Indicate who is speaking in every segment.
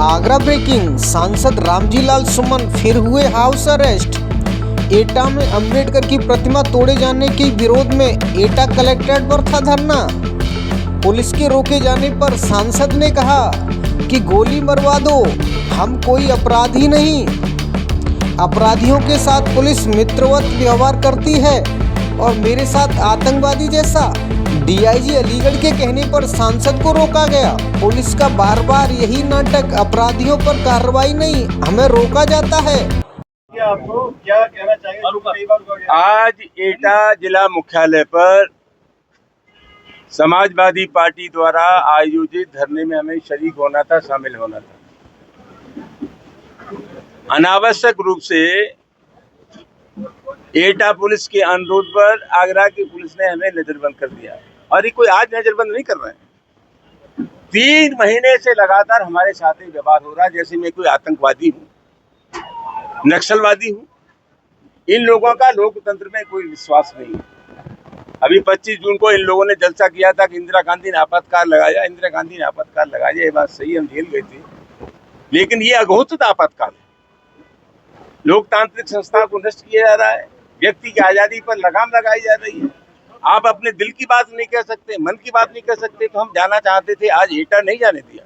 Speaker 1: Agra breaking. सांसद रामजी लाल सुमन फिर हुए हाउस अरेस्ट। एटा में अंबेडकर की प्रतिमा तोड़े जाने के विरोध में एटा कलेक्ट्रेट पर था धरना। पुलिस के रोके जाने पर सांसद ने कहा कि गोली मरवा दो, हम कोई अपराधी नहीं। अपराधियों के साथ पुलिस मित्रवत व्यवहार करती है और मेरे साथ आतंकवादी जैसा। डीआईजी अलीगढ़ के कहने पर सांसद को रोका गया। पुलिस का बार बार यही नाटक, अपराधियों पर कार्रवाई नहीं, हमें रोका जाता है।
Speaker 2: आपको क्या कहना चाहिए?
Speaker 3: आज एटा जिला मुख्यालय पर समाजवादी पार्टी द्वारा आयोजित धरने में हमें शरीक होना था, शामिल होना था। अनावश्यक रूप से एटा पुलिस के अनुरोध पर आगरा की पुलिस ने हमें नजरबंद कर दिया। और ये कोई आज नजरबंद नहीं कर रहे हैं, 3 महीने से लगातार हमारे साथ ही व्यवहार हो रहा है जैसे मैं कोई आतंकवादी हूँ, नक्सलवादी हूँ। इन लोगों का लोकतंत्र में कोई विश्वास नहीं है। अभी 25 जून को इन लोगों ने जलसा किया था कि इंदिरा गांधी ने आपातकाल लगाया, इंदिरा गांधी ने आपातकाल लगाया। ये बात सही, हम झेल गए थे, लेकिन ये अघोषित आपातकाल है। लोकतांत्रिक संस्था को नष्ट किया जा रहा है, व्यक्ति की आजादी पर लगाम लगाई जा रही है। आप अपने दिल की बात नहीं कह सकते, मन की बात नहीं कह सकते। तो हम जाना चाहते थे, आज एटा नहीं जाने दिया।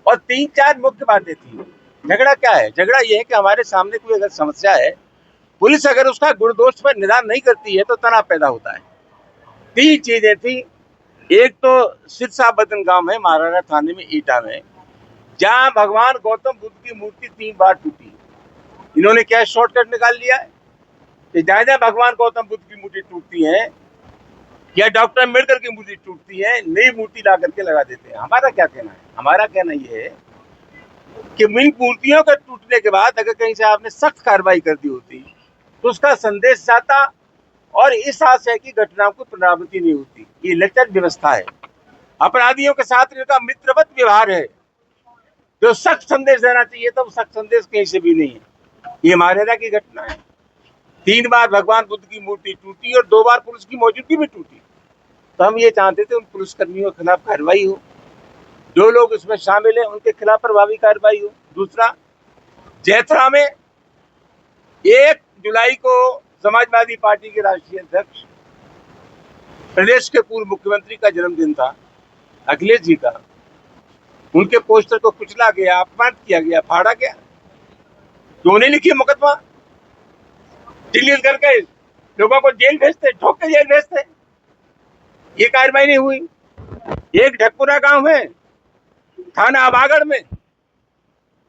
Speaker 3: और 3-4 मुख्य बातें थी। झगड़ा क्या है? झगड़ा यह है कि हमारे सामने कोई अगर समस्या है, पुलिस अगर उसका गुणदोष पर निदान नहीं करती है तो तनाव पैदा होता है। 3 चीजें थी। एक तो सिरसा बदन गांव है, महाराणा थाने में, एटा में, जहां भगवान गौतम बुद्ध की मूर्ति 3 बार टूटी। इन्होंने क्या शॉर्टकट निकाल लिया है कि जहां भगवान गौतम बुद्ध की मूर्ति टूटती है या डॉक्टर अम्बेडकर की मूर्ति टूटती है, नई मूर्ति ला करके लगा देते हैं। हमारा क्या कहना है? हमारा कहना यह है कि इन मूर्तियों के टूटने के बाद अगर कहीं से आपने सख्त कार्रवाई कर दी होती तो उसका संदेश जाता और इस आशय की घटनाओं की पुनरावृत्ति नहीं होती। ये लचर व्यवस्था है, अपराधियों के साथ इनका मित्रवत व्यवहार है। जो सख्त संदेश देना चाहिए तो सख्त संदेश कहीं से भी नहीं है। ये मर्यादा की घटना है। 3 बार भगवान बुद्ध की मूर्ति टूटी और 2 बार पुलिस की मौजूदगी में टूटी। तो हम ये चाहते थे उन पुलिसकर्मियों के खिलाफ कार्रवाई हो, जो लोग इसमें शामिल हैं उनके खिलाफ प्रभावी कार्रवाई हो। दूसरा, जैथरा में 1 जुलाई को समाजवादी पार्टी के राष्ट्रीय अध्यक्ष, प्रदेश के पूर्व मुख्यमंत्री का जन्मदिन था, अखिलेश जी का। उनके पोस्टर को कुचला गया, अपमानित किया गया, फाड़ा गया। क्यों नहीं लिखिए मुकदमा? दिल्ली करके लोगों को जेल भेजते, ठोक के जेल भेजते। ये कार्रवाई नहीं हुई। एक ढकपुरा गांव है, थाना आबागढ़ में,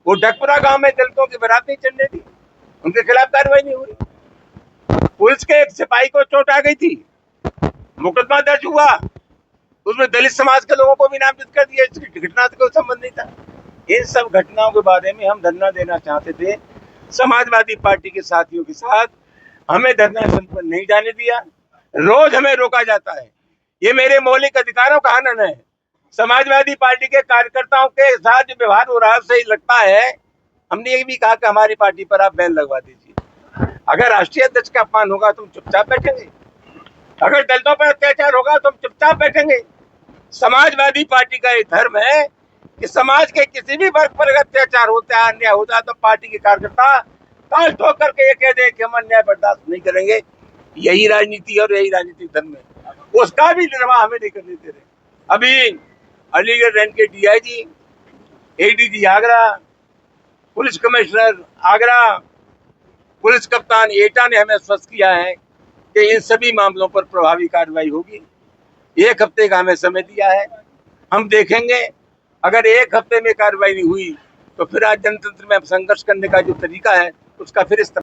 Speaker 3: वो ढकपुरा गांव में दलितों की बारात नहीं चढ़ने दी, उनके खिलाफ कार्रवाई नहीं हुई। पुलिस के एक सिपाही को चोट आ गई थी, मुकदमा दर्ज हुआ, उसमें दलित समाज के लोगों को भी नामजद कर दिया। इसकी घटना से कोई संबंध नहीं था। इन सब घटनाओं के बारे में हम धरना देना चाहते थे समाजवादी पार्टी के साथियों के साथ। हमें धरना स्थल पर नहीं जाने दिया, रोज हमें रोका जाता है। ये मेरे मौलिक अधिकारों का हनन है। समाजवादी पार्टी के कार्यकर्ताओं के साथ जो व्यवहार हो रहा है सही लगता है। हमने ये भी कहा कि हमारी पार्टी पर आप बैन लगवा दीजिए। अगर राष्ट्रीय अध्यक्ष का अपमान होगा तो हम चुपचाप बैठेंगे, अगर दलितों पर अत्याचार होगा तो हम चुपचाप बैठेंगे। समाजवादी पार्टी का ये धर्म है कि समाज के किसी भी वर्ग पर अत्याचार होता है, अन्याय होता है, तो पार्टी के कार्यकर्ता ताल ठोक करके ये कह दे कि हम अन्याय बर्दाश्त नहीं करेंगे। यही राजनीति और यही राजनीतिक धर्म है। उसका भी निर्वाह हमें नहीं करने दे रहे। अभी अलीगढ़ रेंज के DIG, ADG Agra, police commissioner Agra, police कप्तान एटा ने हमें आश्वस्त किया है कि इन सभी मामलों पर प्रभावी कार्रवाई होगी। 1 हफ्ते का हमें समय दिया है, हम देखेंगे। अगर 1 हफ्ते में कार्रवाई नहीं हुई तो फिर आज जनतंत्र में संघर्ष करने का जो तरीका है उसका फिर इस्तेमाल